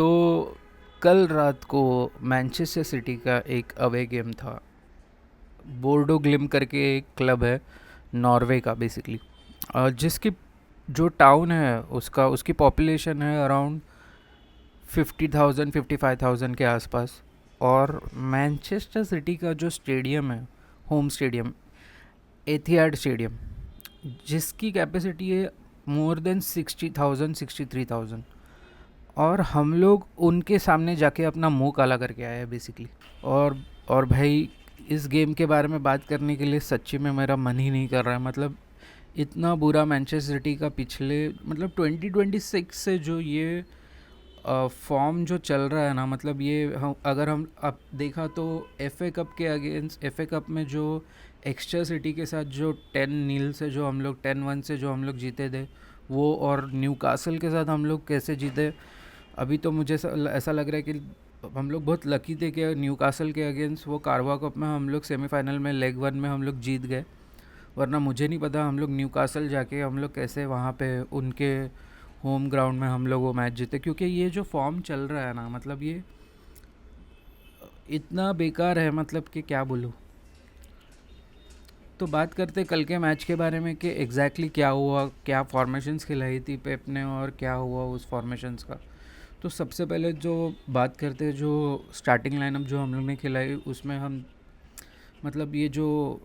तो कल रात को मैनचेस्टर सिटी का एक अवे गेम था। बोर्डो ग्लिम करके एक क्लब है नॉर्वे का बेसिकली, जिसकी जो टाउन है उसका उसकी पॉपुलेशन है अराउंड 50,000 55,000 के आसपास। और मैनचेस्टर सिटी का जो स्टेडियम है, होम स्टेडियम, एथिहाड स्टेडियम, जिसकी कैपेसिटी है मोर देन 60,000 63,000। और हम लोग उनके सामने जाके अपना मुंह काला करके आए हैं बेसिकली। और और भाई, इस गेम के बारे में बात करने के लिए सच्ची में मेरा मन ही नहीं कर रहा है। मतलब इतना बुरा मैनचेस्टर सिटी का पिछले मतलब 2026 से जो ये फॉर्म जो चल रहा है ना, मतलब ये हम अब देखा तो एफए कप के अगेंस्ट, एफए कप में जो एक्स्ट्रा सिटी के साथ जो 10-0 से जो हम लोग 10-1 से जो हम लोग जीते थे वो, और न्यू कासल के साथ हम लोग कैसे जीते। अभी तो मुझे ऐसा लग रहा है कि हम लोग बहुत लकी थे कि न्यू कासल के अगेंस्ट वो कारवा कप में हम लोग सेमीफाइनल में लेग वन में हम लोग जीत गए। वरना मुझे नहीं पता हम लोग न्यू कासल जाके हम लोग कैसे वहाँ पे उनके होम ग्राउंड में हम लोग वो मैच जीते। क्योंकि ये जो फॉर्म चल रहा है ना, मतलब ये इतना बेकार है, मतलब कि क्या बोलूँ। तो बात करते कल के मैच के बारे में कि एग्जैक्टली क्या हुआ, क्या फॉर्मेशंस खिलाई थी पेप ने और क्या हुआ उस फॉर्मेशंस का। तो सबसे पहले जो बात करते हैं, जो स्टार्टिंग लाइनअप जो हम लोग ने खिलाई उसमें हम, मतलब ये जो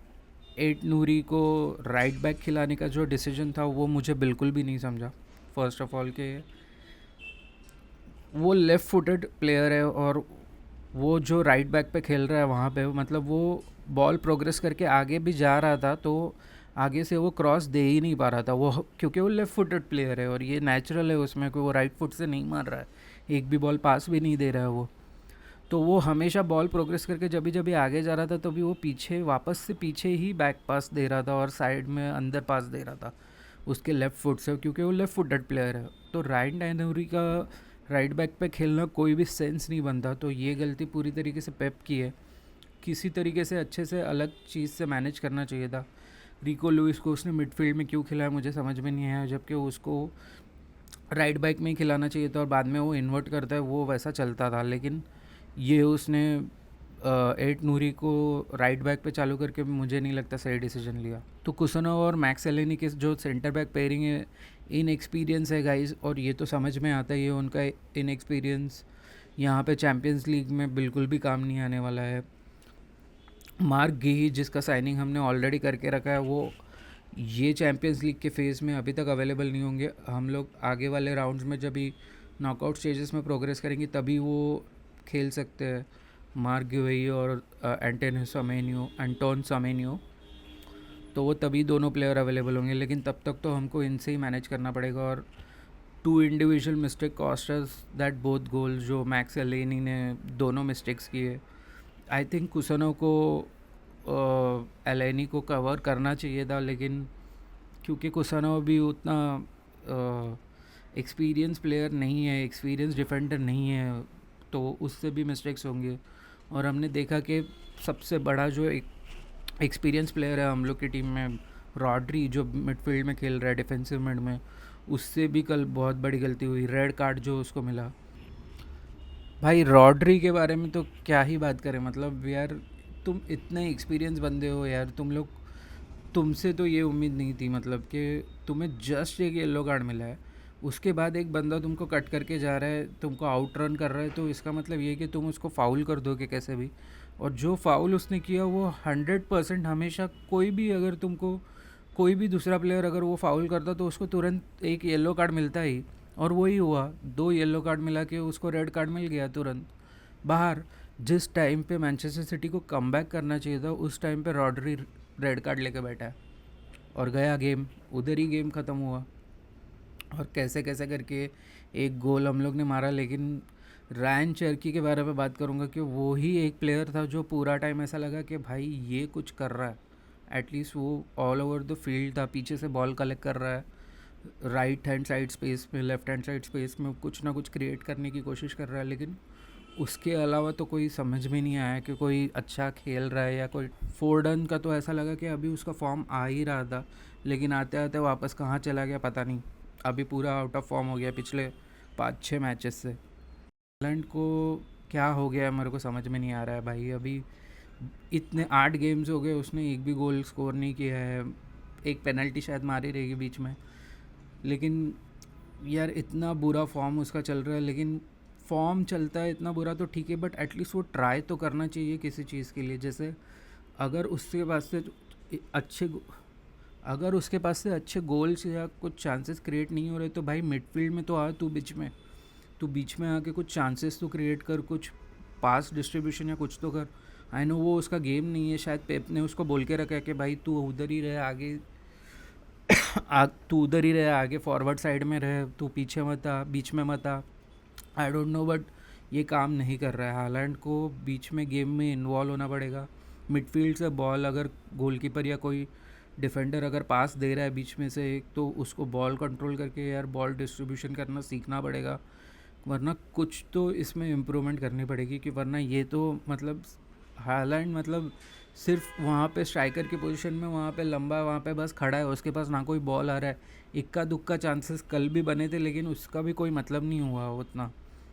एट नूरी को राइट बैक खिलाने का जो डिसीजन था वो मुझे बिल्कुल भी नहीं समझा। फर्स्ट ऑफ ऑल के वो लेफ़्ट फुटेड प्लेयर है, और वो जो राइट बैक पे खेल रहा है वहाँ पे, मतलब वो बॉल प्रोग्रेस करके आगे भी जा रहा था तो आगे से वो क्रॉस दे ही नहीं पा रहा था वो, क्योंकि वो लेफ़्ट फुटेड प्लेयर है और ये नेचुरल है उसमें कि वो राइट फुट से नहीं मार रहा है, एक भी बॉल पास भी नहीं दे रहा है वो। तो वो हमेशा बॉल प्रोग्रेस करके जब भी आगे जा रहा था तो भी वो पीछे वापस से पीछे ही बैक पास दे रहा था और साइड में अंदर पास दे रहा था उसके लेफ़्ट फुट से, क्योंकि वो लेफ़्ट फुटेड प्लेयर है। तो रायन डायनोरी का राइट बैक पे खेलना कोई भी सेंस नहीं बनता। तो ये गलती पूरी तरीके से पेप की है। किसी तरीके से अच्छे से अलग चीज़ से मैनेज करना चाहिए था। रिको लुइस को उसने मिडफील्ड में क्यों खिलाया मुझे समझ में नहीं आया, जबकि उसको राइट बैक में ही खिलाना चाहिए था और बाद में वो इन्वर्ट करता है वो वैसा चलता था। लेकिन ये उसने एट नूरी को राइट बैक पे चालू करके मुझे नहीं लगता सही डिसीजन लिया। तो कुसनोव और मैक्स एलेनी के जो सेंटर बैक पेयरिंग है, इन एक्सपीरियंस है गाइस, और ये तो समझ में आता ही है उनका इन एक्सपीरियंस यहाँ पे चैम्पियंस लीग में बिल्कुल भी काम नहीं आने वाला है। मार्क गी जिसका साइनिंग हमने ऑलरेडी करके रखा है, वो ये चैम्पियंस लीग के फेज़ में अभी तक अवेलेबल नहीं होंगे। हम लोग आगे वाले राउंड्स में जब भी नॉकआउट स्टेजेस में प्रोग्रेस करेंगे तभी वो खेल सकते हैं, मार्क गिवेई और एंटोन समेनियो। तो वो तभी दोनों प्लेयर अवेलेबल होंगे, लेकिन तब तक तो हमको इनसे ही मैनेज करना पड़ेगा। और two individual mistake costers that both goal, जो मैक्स एलेनी ने दोनों मिस्टेक्स किए। आई थिंक कुसनो को एलेनी को कवर करना चाहिए था, लेकिन क्योंकि कुसनो भी उतना एक्सपीरियंस प्लेयर नहीं है, एक्सपीरियंस डिफेंडर नहीं है, तो उससे भी मिस्टेक्स होंगे। और हमने देखा कि सबसे बड़ा जो एक एक्सपीरियंस प्लेयर है हम लोग की टीम में, रॉड्री, जो मिडफील्ड में खेल रहा है डिफेंसिव मिड में, उससे भी कल बहुत बड़ी गलती हुई, रेड कार्ड जो उसको मिला। भाई रॉड्री के बारे में तो क्या ही बात करें, मतलब यार तुम इतने एक्सपीरियंस बंदे हो यार, तुम लोग, तुमसे तो ये उम्मीद नहीं थी, मतलब कि तुम्हें जस्ट एक येलो कार्ड मिला है, उसके बाद एक बंदा तुमको कट करके जा रहा है, तुमको आउट रन कर रहा है, तो इसका मतलब ये कि तुम उसको फाउल कर दोगे कैसे भी। और जो फाउल उसने किया वो 100% हमेशा, कोई भी अगर तुमको कोई भी दूसरा प्लेयर अगर वो फाउल करता तो उसको तुरंत एक येलो कार्ड मिलता ही। और वही हुआ, 2 येलो कार्ड मिला के उसको रेड कार्ड मिल गया तुरंत बाहर। जिस टाइम पे मैनचेस्टर सिटी को कमबैक करना चाहिए था उस टाइम पे रॉड्री रेड कार्ड लेके बैठा है और गया गेम, उधर ही गेम ख़त्म हुआ। और कैसे कैसे करके एक गोल हम लोग ने मारा। लेकिन रायन चर्की के बारे में बात करूँगा कि वो ही एक प्लेयर था जो पूरा टाइम ऐसा लगा कि भाई ये कुछ कर रहा है। एटलीस्ट वो ऑल ओवर द फील्ड था, पीछे से बॉल कलेक्ट कर रहा है, राइट हैंड साइड स्पेस में, लेफ्ट हैंड साइड स्पेस में कुछ ना कुछ क्रिएट करने की कोशिश कर रहा है। लेकिन उसके अलावा तो कोई समझ में नहीं आया कि कोई अच्छा खेल रहा है या कोई। फोर्डन का तो ऐसा लगा कि अभी उसका फॉर्म आ ही रहा था, लेकिन आते आते वापस कहाँ चला गया पता नहीं। अभी पूरा आउट ऑफ फॉर्म हो गया पिछले 5-6 मैचेस से। हालैंड को क्या हो गया है मेरे को समझ में नहीं आ रहा है भाई। अभी इतने 8 गेम्स हो गए, उसने एक भी गोल स्कोर नहीं किया है। एक पेनल्टी शायद मारी रहेगी बीच में, लेकिन यार इतना बुरा फॉर्म उसका चल रहा है। लेकिन फॉर्म चलता है इतना बुरा तो ठीक है, बट एटलीस्ट वो ट्राई तो करना चाहिए किसी चीज़ के लिए। जैसे अगर उसके पास से अच्छे अगर उसके पास से अच्छे गोल्स या कुछ चांसेस क्रिएट नहीं हो रहे तो भाई मिडफील्ड में तो आ, तू बीच में आके कुछ चांसेस तो क्रिएट कर, कुछ पास डिस्ट्रीब्यूशन या कुछ तो कर। आई नो वो उसका गेम नहीं है, शायद पेप ने उसको बोल के रखा है कि भाई तू उधर ही रहे आगे, तू उधर ही रहे आगे, फॉरवर्ड साइड में रहे, तू पीछे मत आ, बीच में मत आ। आई डोंट नो, बट ये काम नहीं कर रहा है। हालैंड को बीच में गेम में इन्वॉल्व होना पड़ेगा। मिडफील्ड से बॉल अगर गोलकीपर या कोई डिफेंडर अगर पास दे रहा है बीच में से एक, तो उसको बॉल कंट्रोल करके यार बॉल डिस्ट्रीब्यूशन करना सीखना पड़ेगा। वरना कुछ तो इसमें इम्प्रूवमेंट करनी पड़ेगी, कि वरना ये तो मतलब हालैंड मतलब सिर्फ वहाँ पे स्ट्राइकर की पोजीशन में वहाँ पे लंबा वहाँ पे बस खड़ा है, उसके पास ना कोई बॉल आ रहा है। इक्का दुक्का चांसेस कल भी बने थे, लेकिन उसका भी कोई मतलब नहीं हुआ उतना,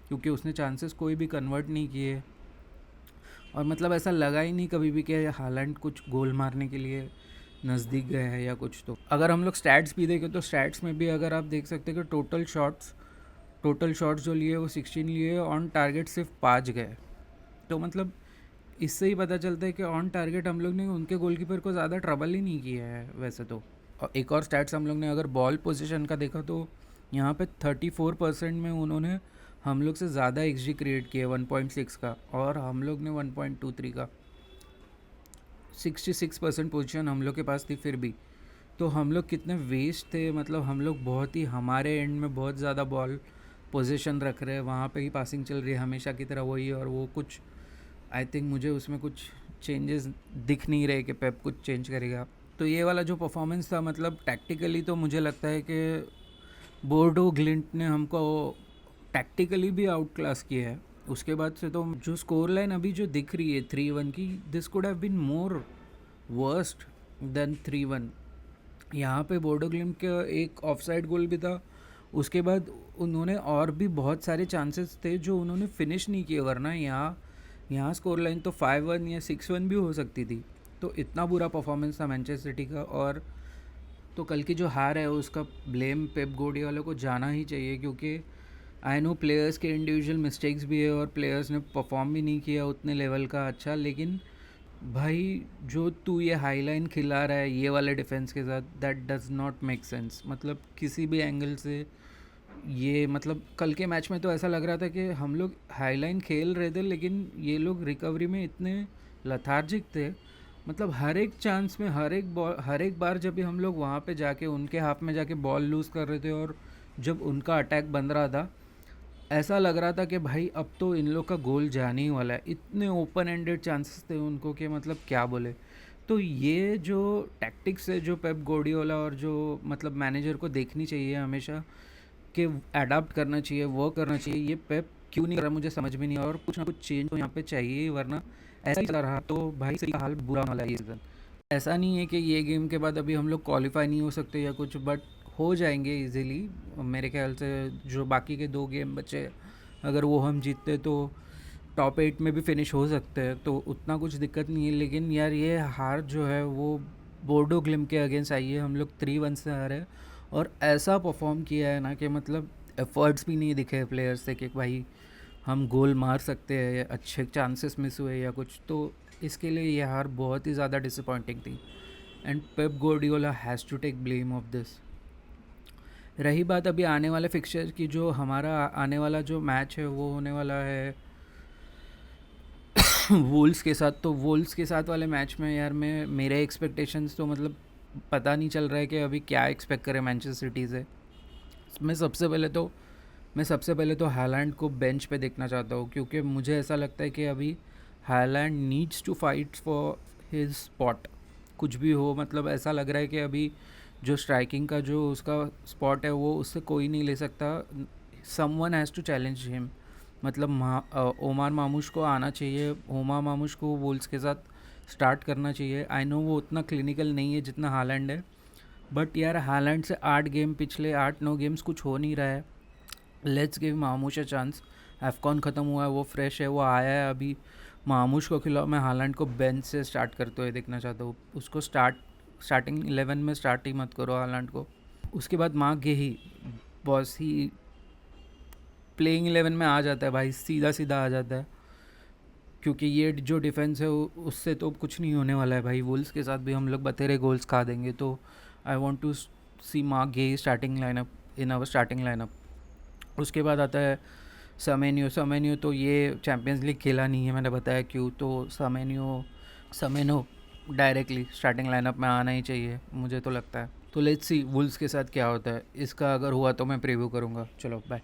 क्योंकि उसने चांसेस कोई भी कन्वर्ट नहीं किए। और मतलब ऐसा लगा ही नहीं कभी भी कि हालैंड कुछ गोल मारने के लिए नज़दीक गए हैं या कुछ। तो अगर हम लोग स्टैट्स भी देखें तो स्टैट्स में भी अगर आप देख सकते हैं कि टोटल शॉट्स जो लिए वो 16 लिए, ऑन टारगेट सिर्फ 5 गए। तो मतलब इससे ही पता चलता है कि ऑन टारगेट हम लोग ने उनके गोलकीपर को ज़्यादा ट्रबल ही नहीं किया है वैसे तो। और एक और स्टैट्स हम लोग ने अगर बॉल पोजीशन का देखा तो यहाँ पे 34% में उन्होंने हम लोग से ज़्यादा XG क्रिएट किया 1.6 का, और हम लोग ने 1.23 का। 66% पोजीशन हम लोग के पास थी फिर भी। तो हम लोग कितने वेस्ट थे, मतलब हम लोग बहुत ही हमारे एंड में बहुत ज़्यादा बॉल पोजीशन रख रहे हैं, वहाँ पे ही पासिंग चल रही है हमेशा की तरह वही। और वो कुछ आई थिंक मुझे उसमें कुछ चेंजेस दिख नहीं रहे कि पेप कुछ चेंज करेगा। तो ये वाला जो परफॉर्मेंस था, मतलब टैक्टिकली तो मुझे लगता है कि बोर्डो ग्लिंट ने हमको टैक्टिकली भी आउट क्लास किया है। उसके बाद से तो जो स्कोर लाइन अभी जो दिख रही है 3-1 की, this could have been more worst than 3-1। यहाँ पे बोर्डो ग्लिम्ट का एक ऑफसाइड गोल भी था, उसके बाद उन्होंने और भी बहुत सारे चांसेस थे जो उन्होंने फिनिश नहीं किए, वरना यहाँ स्कोर लाइन तो 5-1 या 6-1 भी हो सकती थी। तो इतना बुरा परफॉर्मेंस था मैनचेस्टर सिटी का। और तो कल की जो हार है उसका ब्लेम पेप गार्डियोला को जाना ही चाहिए, क्योंकि आई नो प्लेयर्स के इंडिविजुअल मिस्टेक्स भी है और प्लेयर्स ने परफॉर्म भी नहीं किया उतने लेवल का अच्छा। लेकिन भाई जो तू ये हाई लाइन खिला रहा है ये वाले डिफेंस के साथ, that does not make sense. मतलब किसी भी एंगल से ये, मतलब कल के मैच में तो ऐसा लग रहा था कि हम लोग हाई लाइन खेल रहे थे, लेकिन ये लोग रिकवरी में इतने लथार्जिक थे। मतलब हर एक चांस में हर एक बार जब भी हम लोग वहाँ पे जाके उनके हाथ में जाके बॉल लूज़ कर रहे थे, और जब उनका अटैक बन रहा था, ऐसा लग रहा था कि भाई अब तो इन लोग का गोल जाने ही वाला है। इतने ओपन एंडेड चांसेस थे उनको कि मतलब क्या बोले। तो ये जो टैक्टिक्स है जो पेप गार्डियोला और जो मतलब मैनेजर को देखनी चाहिए हमेशा, कि अडाप्ट करना चाहिए, वर्क करना चाहिए। ये पेप क्यों नहीं कर रहा मुझे समझ में नहीं आ रहा, और कुछ ना कुछ चेंज तो यहाँ पे चाहिए, वरना ऐसा ही चला रहा तो भाई सही का हाल बुरा होने वाला है ये सीज़न। ऐसा नहीं है कि ये गेम के बाद अभी हम लोग क्वालिफाई नहीं हो सकते या कुछ, बट हो जाएंगे इजीली मेरे ख्याल से। जो बाकी के 2 गेम बचे, अगर वो हम जीतते तो टॉप 8 में भी फिनिश हो सकते हैं, तो उतना कुछ दिक्कत नहीं है। लेकिन यार ये हार जो है वो बोर्डो ग्लिम के अगेंस्ट आई है, हम लोग 3-1 से हारे हैं। और ऐसा परफॉर्म किया है ना कि मतलब एफर्ट्स भी नहीं दिखे प्लेयर्स से कि भाई हम गोल मार सकते हैं, या अच्छे चांसेस मिस हुए या कुछ। तो इसके लिए ये हार बहुत ही ज़्यादा डिसअपॉइंटिंग थी, and Pep Guardiola has to take blame of this. रही बात अभी आने वाले फिक्चर की, जो हमारा आने वाला जो मैच है वो होने वाला है वुल्स के साथ। तो वुल्स के साथ वाले मैच में यार मेरे एक्सपेक्टेशंस तो मतलब पता नहीं चल रहा है कि अभी क्या एक्सपेक्ट करें मैनचेस्टर सिटी से। मैं सबसे पहले तो हालैंड को बेंच पे देखना चाहता हूँ, क्योंकि मुझे ऐसा लगता है कि अभी Haaland needs to fight for his spot. कुछ भी हो, मतलब ऐसा लग रहा है कि अभी जो स्ट्राइकिंग का जो उसका स्पॉट है वो उससे कोई नहीं ले सकता। Someone has to challenge him. मतलब ओमार मामूश को आना चाहिए, ओमार मामूश को वुल्स के साथ स्टार्ट करना चाहिए। आई नो वो उतना क्लिनिकल नहीं है जितना हालैंड है, बट यार हालैंड से 8 गेम, पिछले 8-9 गेम्स कुछ हो नहीं रहा है। Let's give Marmoush a chance. AFCON ख़त्म हुआ है, वो फ्रेश है, वो आया है अभी। मामूश को खिलाओ। मैं हालैंड को बेंच से स्टार्ट करते हुए देखना चाहता हूँ। उसको स्टार्टिंग 11 में स्टार्ट ही मत करो हालैंड को। उसके बाद माँ गेही, बॉस ही प्लेइंग 11 में आ जाता है भाई, सीधा सीधा आ जाता है, क्योंकि ये जो डिफेंस है उससे तो कुछ नहीं होने वाला है भाई। वुल्स के साथ भी हम लोग बतेरे गोल्स खा देंगे। तो I want to see Marc Guehi starting lineup, in our starting lineup. उसके बाद आता है समेनियो तो ये चैम्पियंस लीग खेला नहीं है, मैंने बताया क्यों। तो समेनो डायरेक्टली स्टार्टिंग लाइनअप में आना ही चाहिए, मुझे तो लगता है। तो लेट्स सी वुल्स के साथ क्या होता है। इसका अगर हुआ तो मैं प्रीव्यू करूँगा। चलो बाय।